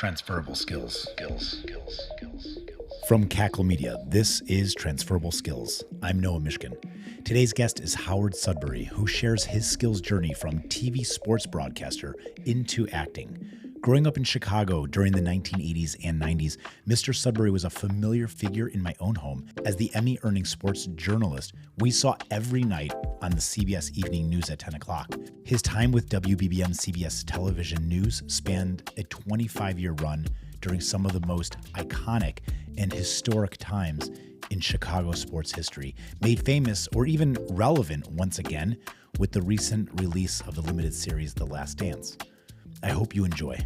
Transferable skills. From Cackle Media, this is Transferable Skills. I'm Noah Mishkin. Today's guest is Howard Sudbury, who shares his skills journey from TV sports broadcaster into acting. Growing up in Chicago during the 1980s and 90s, Mr. Sudbury was a familiar figure in my own home. As the Emmy-earning sports journalist, we saw every night on the CBS Evening News at 10 o'clock. His time with WBBM CBS television news spanned a 25-year run during some of the most iconic and historic times in Chicago sports history, made famous or even relevant once again with the recent release of the limited series The Last Dance. I hope you enjoy.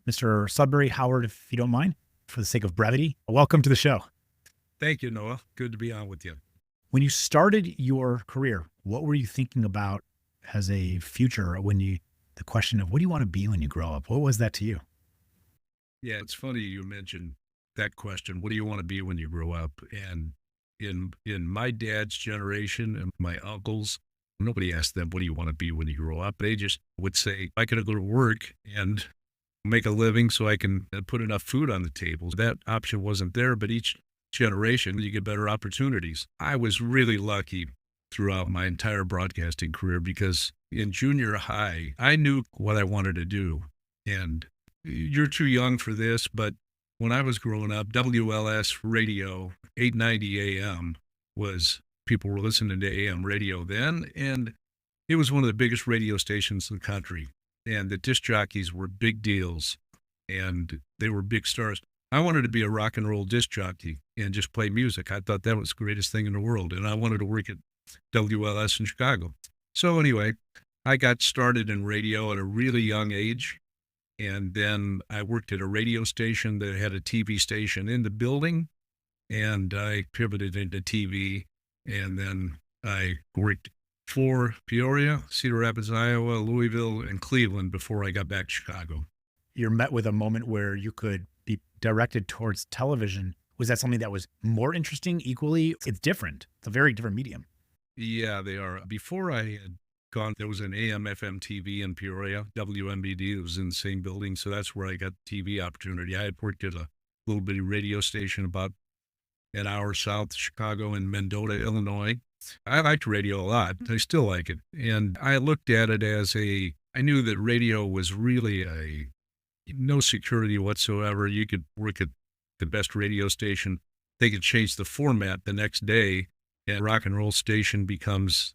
Mr. Sudbury, Howard, if you don't mind, for the sake of brevity, welcome to the show. Thank you, Noah. Good to be on with you. When you started your career, what were you thinking about as a future the question of what do you want to be when you grow up? What was that to you? Yeah, it's funny you mentioned that question. What do you want to be when you grow up? And in my dad's generation and my uncles, nobody asked them, what do you want to be when you grow up? They just would say, I could go to work and make a living so I can put enough food on the table. That option wasn't there, but each generation, you get better opportunities. I was really lucky throughout my entire broadcasting career because in junior high, I knew what I wanted to do. And you're too young for this, but when I was growing up, WLS radio, 890 AM people were listening to AM radio then, and it was one of the biggest radio stations in the country. And the disc jockeys were big deals, and they were big stars. I wanted to be a rock and roll disc jockey and just play music. I thought that was the greatest thing in the world, and I wanted to work at WLS in Chicago. So anyway, I got started in radio at a really young age, and then I worked at a radio station that had a TV station in the building, and I pivoted into TV, and then I worked for Peoria, Cedar Rapids, Iowa, Louisville, and Cleveland before I got back to Chicago. You're met with a moment where you could be directed towards television. Was that something that was more interesting equally? It's different. It's a very different medium. Yeah, they are. Before I had gone, there was an AM FM TV in Peoria, WMBD, that was in the same building. So that's where I got the TV opportunity. I had worked at a little bitty radio station about an hour south of Chicago in Mendota, Illinois. I liked radio a lot. I still like it. And I looked at it as I knew that radio was really no security whatsoever. You could work at the best radio station. They could change the format the next day, and rock and roll station becomes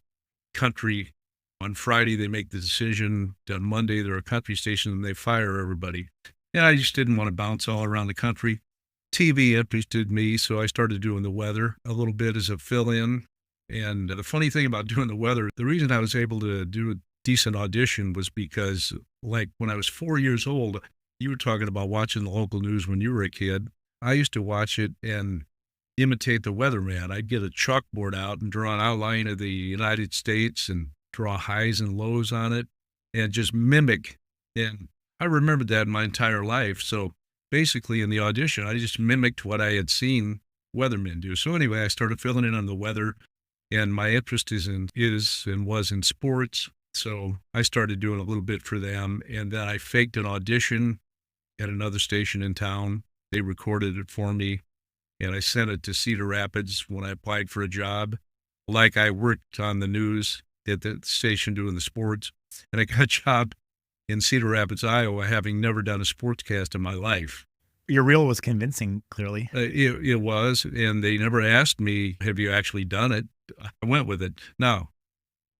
country. On Friday, they make the decision. On Monday, they're a country station, and they fire everybody. And I just didn't want to bounce all around the country. TV interested me, so I started doing the weather a little bit as a fill-in. And the funny thing about doing the weather, the reason I was able to do a decent audition was because, like, when I was 4 years old, you were talking about watching the local news when you were a kid. I used to watch it and imitate the weatherman. I'd get a chalkboard out and draw an outline of the United States and draw highs and lows on it and just mimic. And I remembered that my entire life. So basically in the audition, I just mimicked what I had seen weathermen do. So anyway, I started filling in on the weather. And my interest was in sports. So I started doing a little bit for them. And then I faked an audition at another station in town. They recorded it for me. And I sent it to Cedar Rapids when I applied for a job. Like I worked on the news at the station doing the sports. And I got a job in Cedar Rapids, Iowa, having never done a sportscast in my life. Your reel was convincing, clearly. It was. And they never asked me, have you actually done it? I went with it. Now,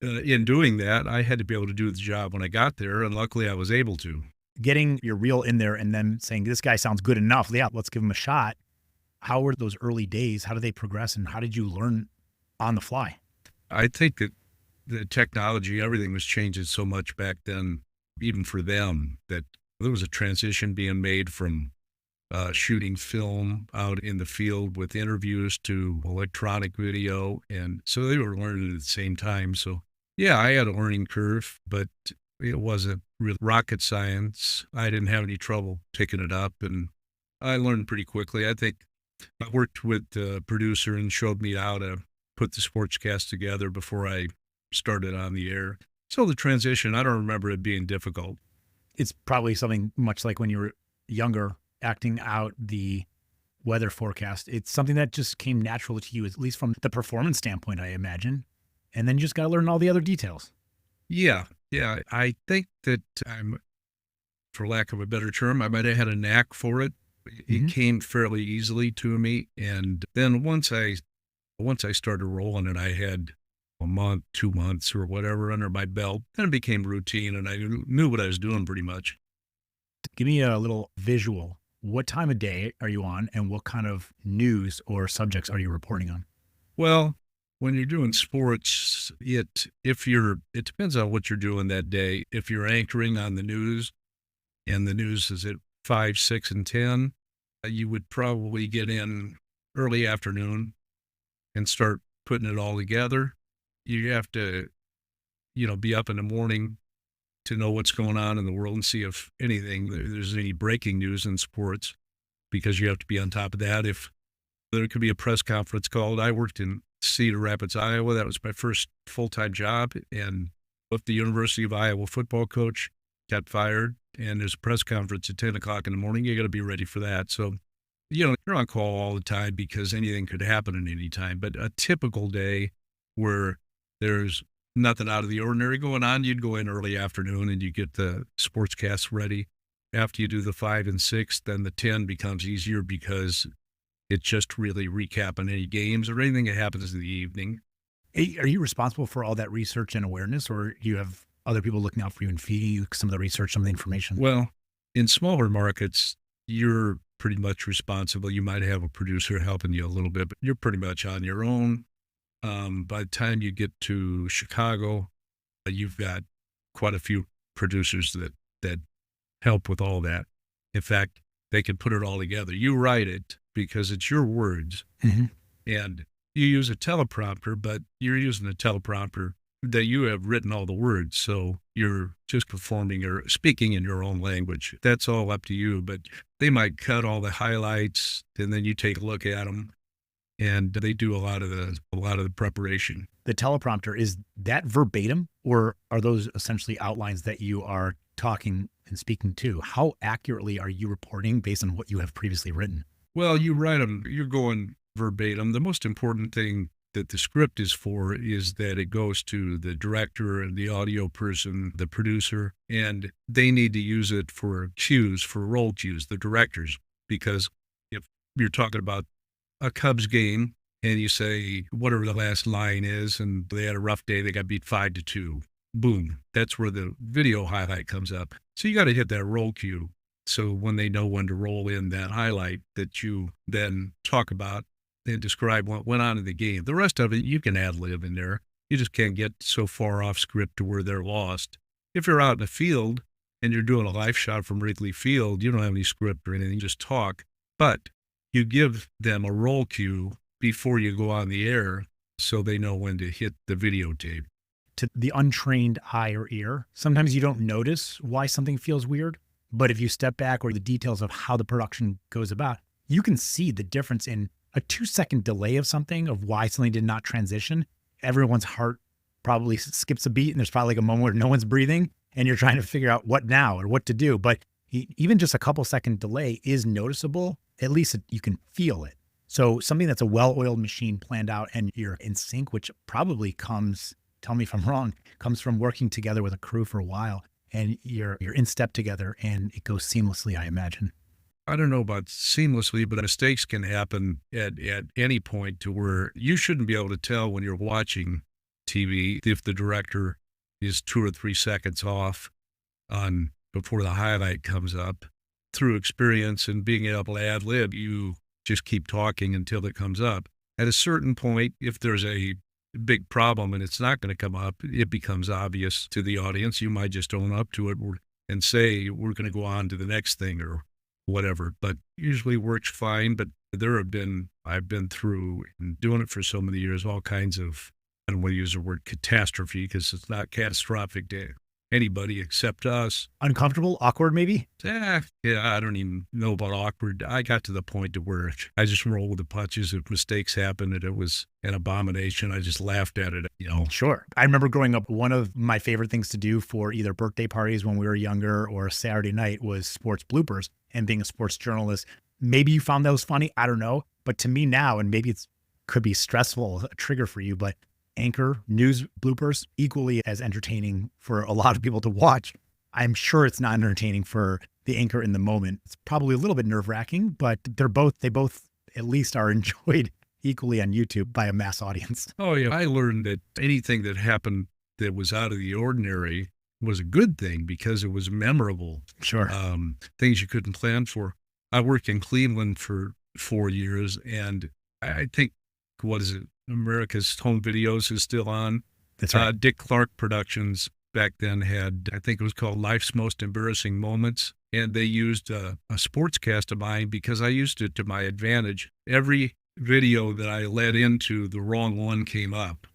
in doing that, I had to be able to do the job when I got there, and luckily I was able to. Getting your reel in there and then saying, this guy sounds good enough. Yeah, let's give him a shot. How were those early days? How did they progress, and how did you learn on the fly? I think that the technology, everything was changing so much back then, even for them, that there was a transition being made from shooting film out in the field with interviews to electronic video. And so they were learning at the same time. So yeah, I had a learning curve, but It wasn't real rocket science. I didn't have any trouble picking it up, and I learned pretty quickly. I think I worked with the producer and showed me how to put the sportscast together before I started on the air. So the transition, I don't remember it being difficult. It's probably something much like when you were younger, acting out the weather forecast. It's something that just came natural to you, at least from the performance standpoint, I imagine. And then you just got to learn all the other details. Yeah, yeah. I think that for lack of a better term, I might have had a knack for it. It came fairly easily to me. And then once I started rolling and I had a month, 2 months or whatever under my belt, then it became routine and I knew what I was doing pretty much. Give me a little visual. What time of day are you on, and what kind of news or subjects are you reporting on? Well, when you're doing sports, it depends on what you're doing that day. If you're anchoring on the news and the news is at 5, 6, and 10, you would probably get in early afternoon and start putting it all together. You have to, be up in the morning to know what's going on in the world and see if there's any breaking news in sports, because you have to be on top of that. If there could be a press conference called, I worked in Cedar Rapids, Iowa. That was my first full-time job. And if the University of Iowa football coach got fired and there's a press conference at 10 o'clock in the morning, you got to be ready for that. So, you're on call all the time because anything could happen at any time. But a typical day where there's nothing out of the ordinary going on, you'd go in early afternoon and you get the sportscast ready. After you do the 5 and 6, then the 10 becomes easier because it's just really recapping any games or anything that happens in the evening. Hey, are you responsible for all that research and awareness, or do you have other people looking out for you and feeding you some of the research, some of the information? Well, in smaller markets, you're pretty much responsible. You might have a producer helping you a little bit, but you're pretty much on your own. By the time you get to Chicago, you've got quite a few producers that help with all that. In fact, they can put it all together. You write it because it's your words, and you use a teleprompter, but you're using a teleprompter that you have written all the words. So you're just performing or speaking in your own language. That's all up to you, but they might cut all the highlights and then you take a look at them. And they do a lot of the preparation. The teleprompter, is that verbatim, or are those essentially outlines that you are talking and speaking to? How accurately are you reporting based on what you have previously written? Well, you write them, you're going verbatim. The most important thing that the script is for is that it goes to the director and the audio person, the producer, and they need to use it for cues, for role cues, the directors, because if you're talking about a Cubs game and you say whatever the last line is and they had a rough day, they got beat 5-2, boom, that's where the video highlight comes up. So you got to hit that roll cue, so when they know when to roll in that highlight that you then talk about and describe what went on in the game. The rest of it you can ad lib in there. You just can't get so far off script to where they're lost. If you're out in the field and you're doing a live shot from Wrigley Field, you don't have any script or anything, you just talk, but you give them a roll cue before you go on the air so they know when to hit the videotape. To the untrained eye or ear, sometimes you don't notice why something feels weird, but if you step back or the details of how the production goes about, you can see the difference in a 2-second delay of something, of why something did not transition. Everyone's heart probably skips a beat and there's probably like a moment where no one's breathing and you're trying to figure out what now or what to do. But even just a couple second delay is noticeable. At least you can feel it. So something that's a well-oiled machine planned out and you're in sync, which probably comes, tell me if I'm wrong, comes from working together with a crew for a while and you're in step together and it goes seamlessly, I imagine. I don't know about seamlessly, but mistakes can happen at any point to where you shouldn't be able to tell when you're watching TV if the director is 2 or 3 seconds off on before the highlight comes up. Through experience and being able to ad lib, you just keep talking until it comes up. At a certain point, if there's a big problem and it's not going to come up, it becomes obvious to the audience. You might just own up to it and say, we're going to go on to the next thing or whatever, but usually works fine. But I've been through and doing it for so many years, all kinds of, I don't want to use the word catastrophe because it's not catastrophic anybody except us. Uncomfortable, awkward, maybe? Yeah, I don't even know about awkward. I got to the point to where I just rolled with the punches. If mistakes happened and it was an abomination, I just laughed at it. Sure. I remember growing up, one of my favorite things to do for either birthday parties when we were younger or Saturday night was sports bloopers. And being a sports journalist, maybe you found those funny. I don't know. But to me now, and maybe it's could be stressful, a trigger for you, but anchor news bloopers equally as entertaining for a lot of people to watch. I'm sure it's not entertaining for the anchor in the moment. It's probably a little bit nerve wracking, but they both at least are enjoyed equally on YouTube by a mass audience. Oh yeah. I learned that anything that happened that was out of the ordinary was a good thing because it was memorable. Sure. Things you couldn't plan for. I worked in Cleveland for 4 years, and I think, what is it? America's Home Videos is still on. That's right. Dick Clark Productions back then had, I think it was called Life's Most Embarrassing Moments. And they used a sportscast of mine because I used it to my advantage. Every video that I led into, the wrong one came up.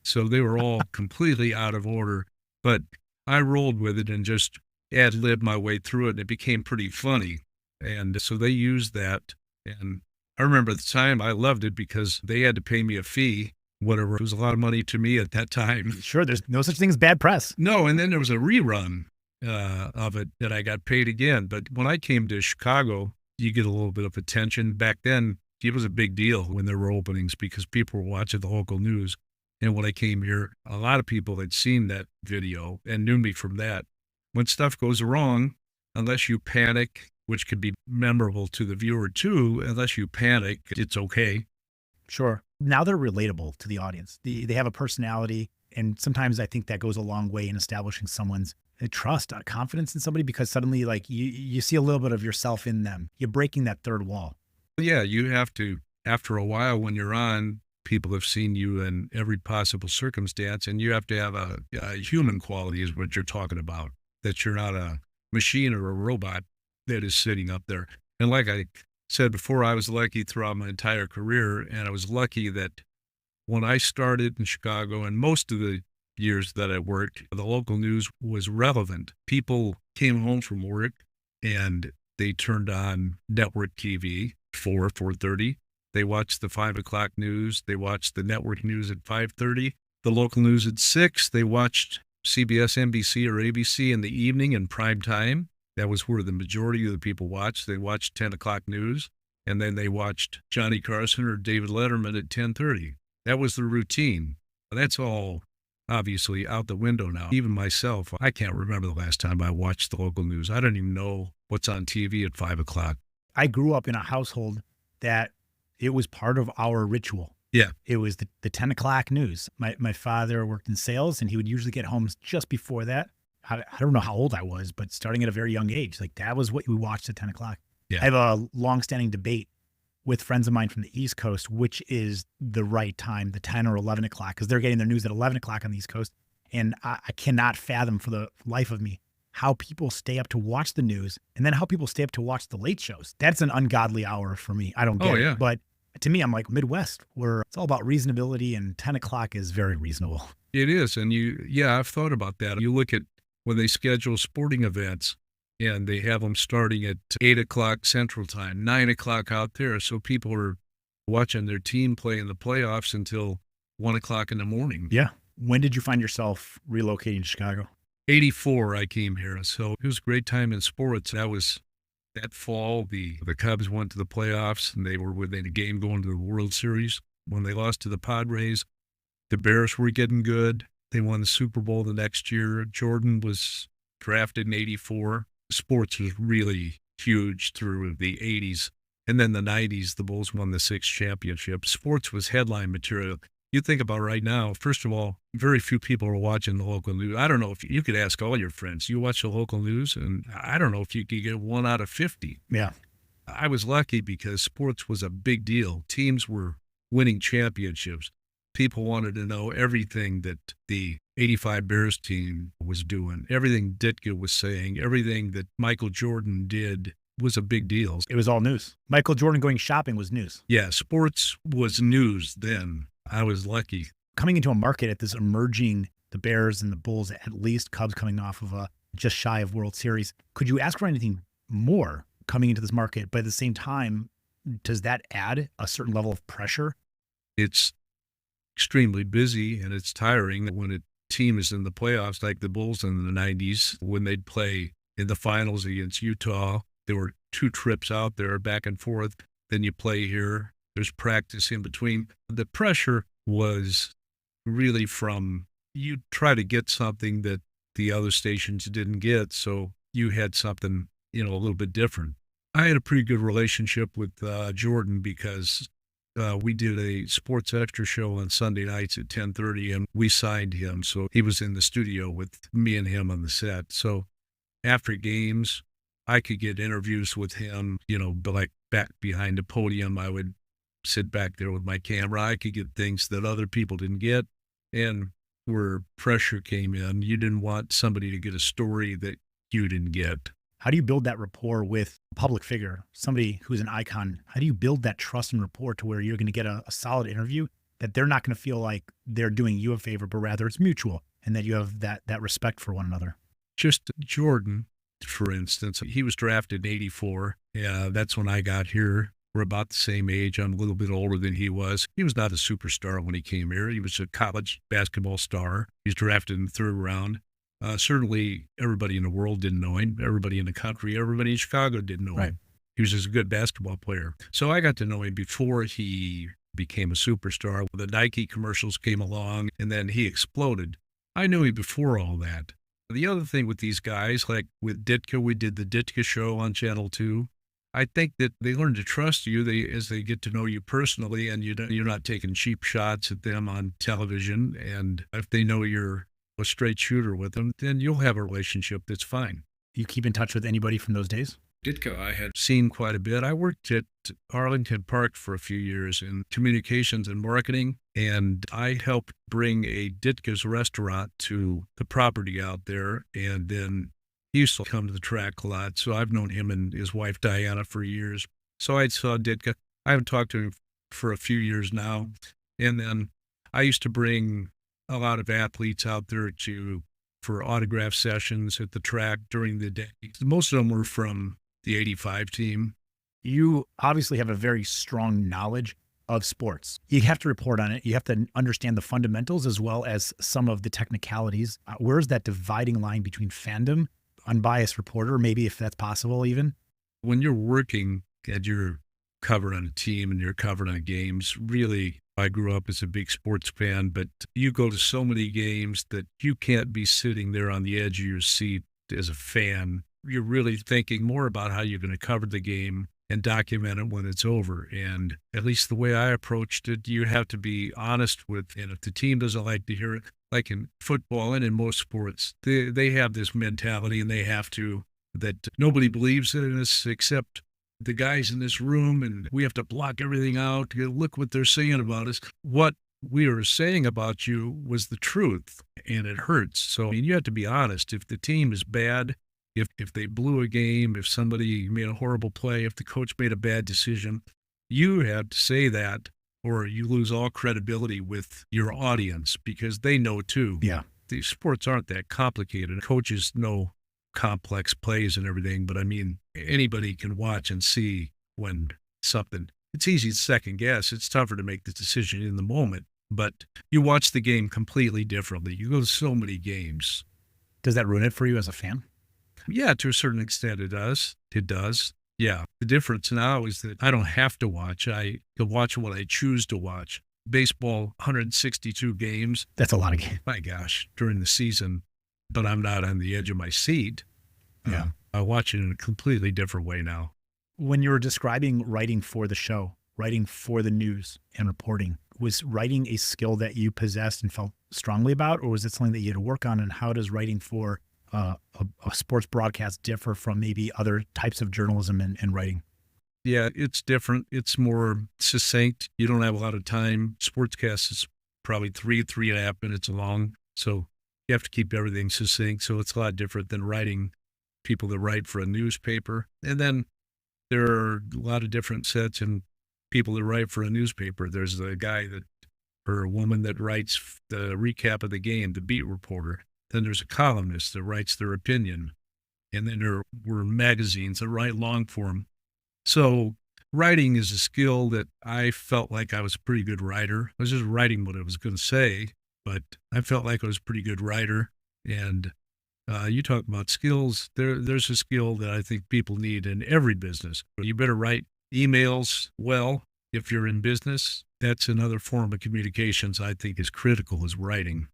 So they were all completely out of order. But I rolled with it and just ad-libbed my way through it. And it became pretty funny. And so they used that. And I remember at the time I loved it because they had to pay me a fee, whatever. It was a lot of money to me at that time. Sure. There's no such thing as bad press. No. And then there was a rerun of it that I got paid again. But when I came to Chicago, you get a little bit of attention. Back then, it was a big deal when there were openings because people were watching the local news. And when I came here, a lot of people had seen that video and knew me from that. When stuff goes wrong, unless you panic, which could be memorable to the viewer too, unless you panic, it's okay. Sure. Now they're relatable to the audience. They have a personality. And sometimes I think that goes a long way in establishing someone's trust, confidence in somebody, because suddenly like you see a little bit of yourself in them. You're breaking that third wall. Yeah, you have to, after a while when you're on, people have seen you in every possible circumstance, and you have to have a human quality is what you're talking about, that you're not a machine or a robot that is sitting up there. And like I said before, I was lucky throughout my entire career, and I was lucky that when I started in Chicago and most of the years that I worked, the local news was relevant. People came home from work and they turned on network TV, 4:30. They watched the 5 o'clock news. They watched the network news at 5:30. The local news at 6. They watched CBS, NBC, or ABC in the evening in prime time. That was where the majority of the people watched. They watched 10 o'clock news, and then they watched Johnny Carson or David Letterman at 10:30. That was the routine. That's all obviously out the window now. Even myself, I can't remember the last time I watched the local news. I don't even know what's on TV at 5 o'clock. I grew up in a household that it was part of our ritual. Yeah. It was the 10 o'clock news. My father worked in sales, and he would usually get home just before that. I don't know how old I was, but starting at a very young age, like that was what we watched at 10 o'clock. Yeah. I have a longstanding debate with friends of mine from the East Coast, which is the right time, the 10 or 11 o'clock, because they're getting their news at 11 o'clock on the East Coast. And I cannot fathom for the life of me how people stay up to watch the news and then how people stay up to watch the late shows. That's an ungodly hour for me. I don't get it. But to me, I'm like Midwest, where it's all about reasonability, and 10 o'clock is very reasonable. It is. And I've thought about that. You look at when they schedule sporting events and they have them starting at 8 o'clock Central Time, 9 o'clock out there. So people are watching their team play in the playoffs until 1 o'clock in the morning. Yeah. When did you find yourself relocating to Chicago? 84, I came here. So it was a great time in sports. That fall, the Cubs went to the playoffs, and they were within a game going to the World Series. When they lost to the Padres, the Bears were getting good. They won the Super Bowl the next year. Jordan was drafted in 84. Sports was really huge through the 80s. And then the 90s, the Bulls won the 6th championship. Sports was headline material. You think about right now, first of all, very few people are watching the local news. I don't know if you could ask all your friends, you watch the local news, and I don't know if you could get 1 out of 50. Yeah. I was lucky because sports was a big deal. Teams were winning championships. People wanted to know everything that the 85 Bears team was doing, everything Ditka was saying, everything that Michael Jordan did was a big deal. It was all news. Michael Jordan going shopping was news. Yeah, sports was news then. I was lucky. Coming into a market at this emerging the Bears and the Bulls at least, Cubs coming off of a just shy of World Series. Could you ask for anything more coming into this market? But at the same time, does that add a certain level of pressure? It's extremely busy and it's tiring when a team is in the playoffs, like the Bulls in the 90s, when they'd play in the finals against Utah. There were 2 trips out there back and forth. Then you play here. There's practice in between. The pressure was really from you try to get something that the other stations didn't get. So you had something, a little bit different. I had a pretty good relationship with Jordan because we did a Sports Extra show on Sunday nights at 10:30, and we signed him. So he was in the studio with me and him on the set. So after games, I could get interviews with him, but like back behind the podium. I would sit back there with my camera. I could get things that other people didn't get. And where pressure came in, you didn't want somebody to get a story that you didn't get. How do you build that rapport with a public figure, somebody who's an icon? How do you build that trust and rapport to where you're going to get a solid interview, that they're not going to feel like they're doing you a favor, but rather it's mutual, and that you have that respect for one another? Just Jordan, for instance, he was drafted in 84. Yeah, that's when I got here. We're about the same age. I'm a little bit older than he was. He was not a superstar when he came here. He was a college basketball star. He was drafted in the 3rd round. Certainly, everybody in the world didn't know him. Everybody in the country, everybody in Chicago didn't know him. He was just a good basketball player. So I got to know him before he became a superstar. The Nike commercials came along, and then he exploded. I knew him before all that. The other thing with these guys, like with Ditka, we did the Ditka show on Channel 2. I think that they learn to trust you as they get to know you personally, and you're not taking cheap shots at them on television. And if they know you're a straight shooter with them, then you'll have a relationship that's fine. You keep in touch with anybody from those days? Ditka, I had seen quite a bit. I worked at Arlington Park for a few years in communications and marketing, and I helped bring a Ditka's restaurant to the property out there, and then he used to come to the track a lot. So I've known him and his wife, Diana, for years. So I saw Ditka. I haven't talked to him for a few years now. And then I used to bring a lot of athletes out there for autograph sessions at the track during the day. Most of them were from the 85 team. You obviously have a very strong knowledge of sports. You have to report on it. You have to understand the fundamentals as well as some of the technicalities. Where's that dividing line between fandom, unbiased reporter, maybe if that's possible even? When you're working and you're covered on a team and you're covered on games, really, I grew up as a big sports fan, but you go to so many games that you can't be sitting there on the edge of your seat as a fan. You're really thinking more about how you're going to cover the game and document it when it's over. And at least the way I approached it, you have to be honest with, and if the team doesn't like to hear it, like in football and in most sports, they have this mentality and they have to, that nobody believes in us except the guys in this room, and we have to block everything out. Look what they're saying about us. What we were saying about you was the truth, and it hurts. So you have to be honest. If the team is bad, if they blew a game, if somebody made a horrible play, if the coach made a bad decision, you have to say that, or you lose all credibility with your audience because they know too. Yeah. The sports aren't that complicated. Coaches know complex plays and everything, but I mean, anybody can watch and see when something, it's easy to second guess. It's tougher to make the decision in the moment, but you watch the game completely differently. You go to so many games. Does that ruin it for you as a fan? Yeah, to a certain extent it does. It does. Yeah. The difference now is that I don't have to watch. I can watch what I choose to watch. Baseball, 162 games. That's a lot of games. My gosh, during the season, but I'm not on the edge of my seat. Yeah. I watch it in a completely different way now. When you were describing writing for the show, writing for the news and reporting, was writing a skill that you possessed and felt strongly about, or was it something that you had to work on? And how does writing for a sports broadcast differ from maybe other types of journalism and writing? Yeah, it's different. It's more succinct. You don't have a lot of time. Sportscast is probably 3.5 minutes long. So you have to keep everything succinct. So it's a lot different than writing, people that write for a newspaper. And then there are a lot of different sets and people that write for a newspaper. There's the guy that or a woman that writes the recap of the game, the beat reporter. Then there's a columnist that writes their opinion. And then there were magazines that write long form. So writing is a skill that I felt like I was a pretty good writer. I was just writing what I was going to say, but I felt like I was a pretty good writer. And you talk about skills. There's a skill that I think people need in every business. You better write emails well if you're in business. That's another form of communications I think is critical, is writing.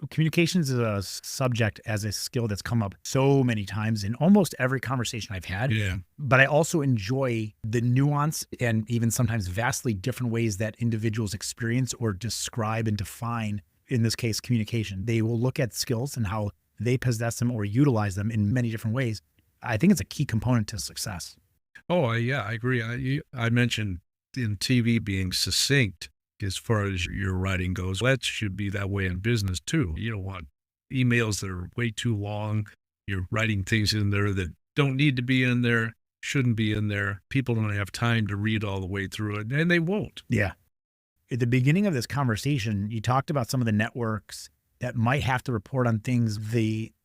Communications is a subject as a skill that's come up so many times in almost every conversation I've had. Yeah. But I also enjoy the nuance and even sometimes vastly different ways that individuals experience or describe and define, in this case, communication. They will look at skills and how they possess them or utilize them in many different ways. I think it's a key component to success. Oh, yeah, I agree. I mentioned in TV being succinct as far as your writing goes. That should be that way in business too. You don't want emails that are way too long. You're writing things in there that don't need to be in there, shouldn't be in there. People don't have time to read all the way through it, and they won't. Yeah. At the beginning of this conversation, you talked about some of the networks that might have to report on things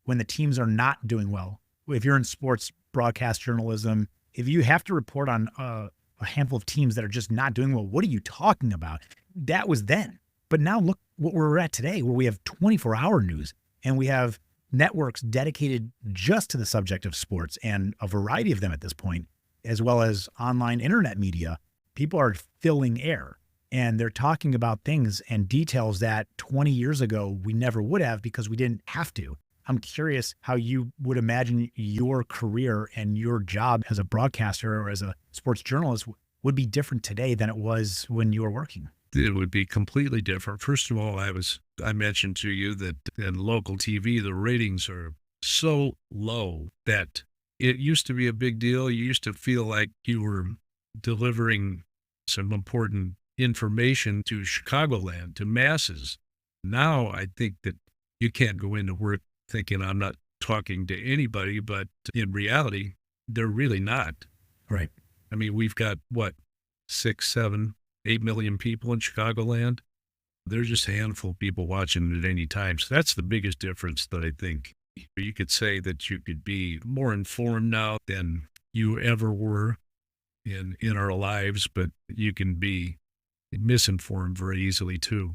when the teams are not doing well. If you're in sports broadcast journalism, if you have to report on a handful of teams that are just not doing well, what are you talking about? That was then. But now look what we're at today, where we have 24-hour news and we have networks dedicated just to the subject of sports, and a variety of them at this point, as well as online internet media. People are filling air and they're talking about things and details that 20 years ago we never would have because we didn't have to. I'm curious how you would imagine your career and your job as a broadcaster or as a sports journalist would be different today than it was when you were working. It would be completely different. First of all, I mentioned to you that in local TV, the ratings are so low that it used to be a big deal. You used to feel like you were delivering some important information to Chicagoland, to masses. Now, I think that you can't go into work thinking I'm not talking to anybody, but in reality, they're really not. Right. I mean, we've got, 6, 7, 8 million people in Chicagoland. There's just a handful of people watching at any time. So that's the biggest difference that I think. You could say that you could be more informed now than you ever were in our lives, but you can be misinformed very easily too.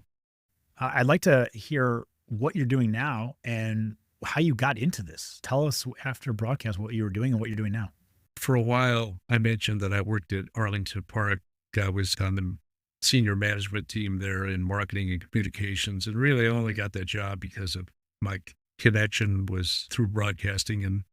I'd like to hear what you're doing now and how you got into this. Tell us after broadcast what you were doing and what you're doing now. For a while, I mentioned that I worked at Arlington Park. I was on the senior management team there in marketing and communications. And really, I only got that job because of my connection was through broadcasting and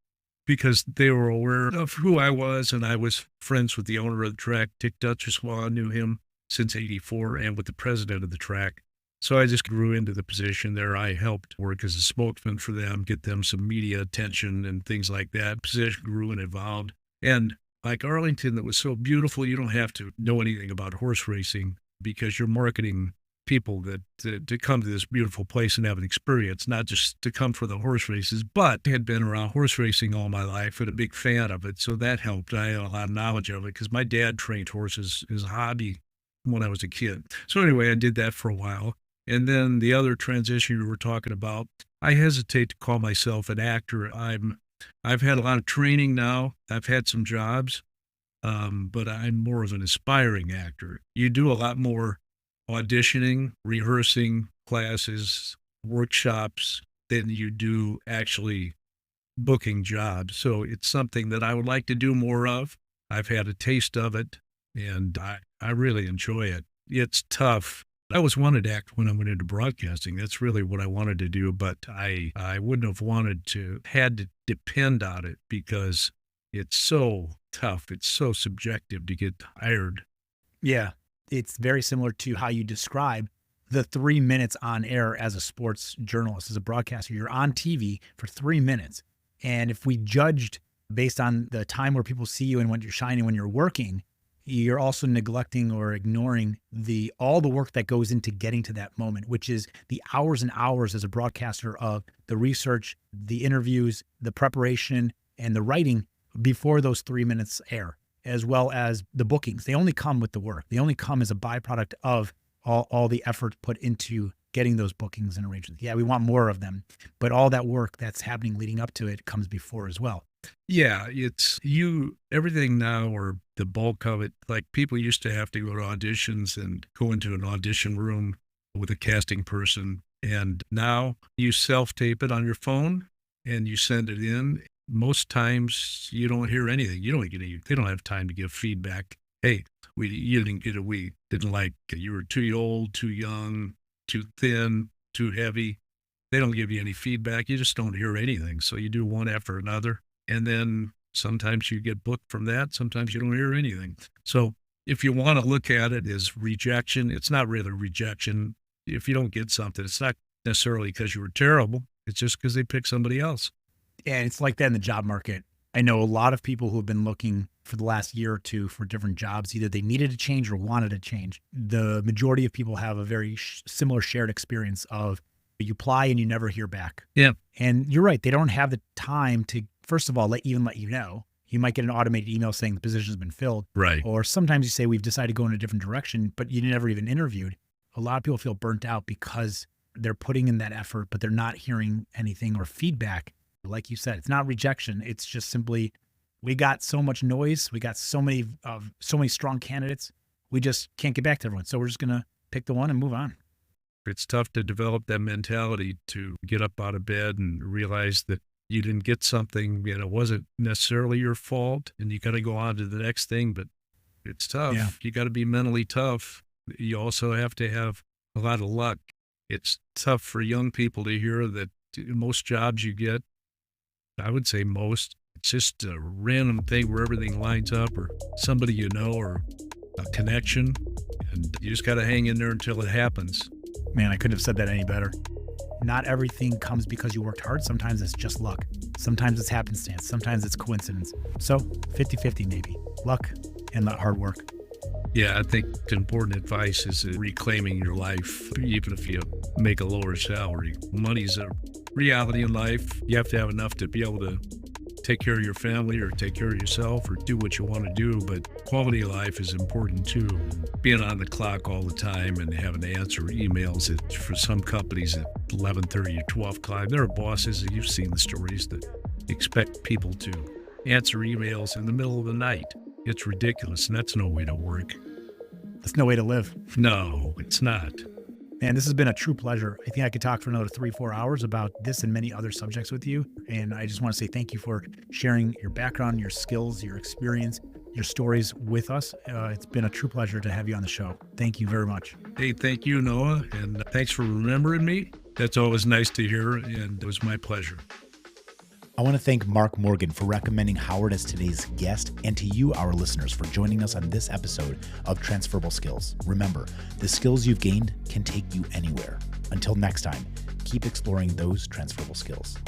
because they were aware of who I was. And I was friends with the owner of the track, Dick Duchessois. I knew him since '84 and with the president of the track. So I just grew into the position there. I helped work as a spokesman for them, get them some media attention and things like that. Position grew and evolved. And like Arlington, that was so beautiful, you don't have to know anything about horse racing because you're marketing people that to come to this beautiful place and have an experience, not just to come for the horse races, but I had been around horse racing all my life and a big fan of it. So that helped. I had a lot of knowledge of it because my dad trained horses as a hobby when I was a kid. So anyway, I did that for a while. And then the other transition you were talking about, I hesitate to call myself an actor. I've had a lot of training now. I've had some jobs, but I'm more of an aspiring actor. You do a lot more auditioning, rehearsing, classes, workshops than you do actually booking jobs. So it's something that I would like to do more of. I've had a taste of it, and I really enjoy it. It's tough. I always wanted to act when I went into broadcasting. That's really what I wanted to do, but I wouldn't have had to depend on it because it's so tough. It's so subjective to get hired. Yeah. It's very similar to how you describe the 3 minutes on air as a sports journalist, as a broadcaster. You're on TV for 3 minutes. And if we judged based on the time where people see you and when you're shining, when you're working, you're also neglecting or ignoring all the work that goes into getting to that moment, which is the hours and hours as a broadcaster of the research, the interviews, the preparation, and the writing before those 3 minutes air, as well as the bookings. They only come with the work. They only come as a byproduct of all the effort put into getting those bookings and arrangements. Yeah, we want more of them, but all that work that's happening leading up to it comes before as well. Yeah, it's everything now, or the bulk of it. Like people used to have to go to auditions and go into an audition room with a casting person. And now you self-tape it on your phone and you send it in. Most times you don't hear anything. You don't get they don't have time to give feedback. Hey, you didn't get it. We didn't like it. You were too old, too young, too thin, too heavy. They don't give you any feedback. You just don't hear anything. So you do one after another. And then sometimes you get booked from that. Sometimes you don't hear anything. So if you want to look at it as rejection, it's not really rejection. If you don't get something, it's not necessarily because you were terrible. It's just because they picked somebody else. And it's like that in the job market. I know a lot of people who have been looking for the last year or two for different jobs. Either they needed to change or wanted to change. The majority of people have a very similar shared experience of you apply and you never hear back. Yeah. And you're right. They don't have the time to, first of all, let you know. You might get an automated email saying the position has been filled. Right. Or sometimes you say, we've decided to go in a different direction, but you never even interviewed. A lot of people feel burnt out because they're putting in that effort, but they're not hearing anything or feedback. Like you said, it's not rejection. It's just simply, we got so much noise. We got so many strong candidates. We just can't get back to everyone. So we're just going to pick the one and move on. It's tough to develop that mentality to get up out of bed and realize that you didn't get something, it wasn't necessarily your fault, and you got to go on to the next thing. But it's tough. Yeah. You got to be mentally tough. You also have to have a lot of luck. It's tough for young people to hear that most jobs you get, I would say most, it's just a random thing where everything lines up, or somebody you know, or a connection, and you just got to hang in there until it happens. Man, I couldn't have said that any better. Not everything comes because you worked hard. Sometimes it's just luck. Sometimes it's happenstance. Sometimes it's coincidence. So 50-50 maybe. Luck and that hard work. Yeah, I think important advice is reclaiming your life, even if you make a lower salary. Money's a reality in life. You have to have enough to be able to take care of your family or take care of yourself or do what you want to do. But quality of life is important too. Being on the clock all the time and having to answer emails for some companies at 11:30 or 12 o'clock. There are bosses, and you've seen the stories, that expect people to answer emails in the middle of the night. It's ridiculous, and that's no way to work. That's no way to live. No, it's not. Man, this has been a true pleasure. I think I could talk for another 3-4 hours about this and many other subjects with you. And I just want to say thank you for sharing your background, your skills, your experience, your stories with us. It's been a true pleasure to have you on the show. Thank you very much. Hey, thank you, Noah. And thanks for remembering me. That's always nice to hear. And it was my pleasure. I want to thank Mark Morgan for recommending Howard as today's guest, and to you, our listeners, for joining us on this episode of Transferable Skills. Remember, the skills you've gained can take you anywhere. Until next time, keep exploring those transferable skills.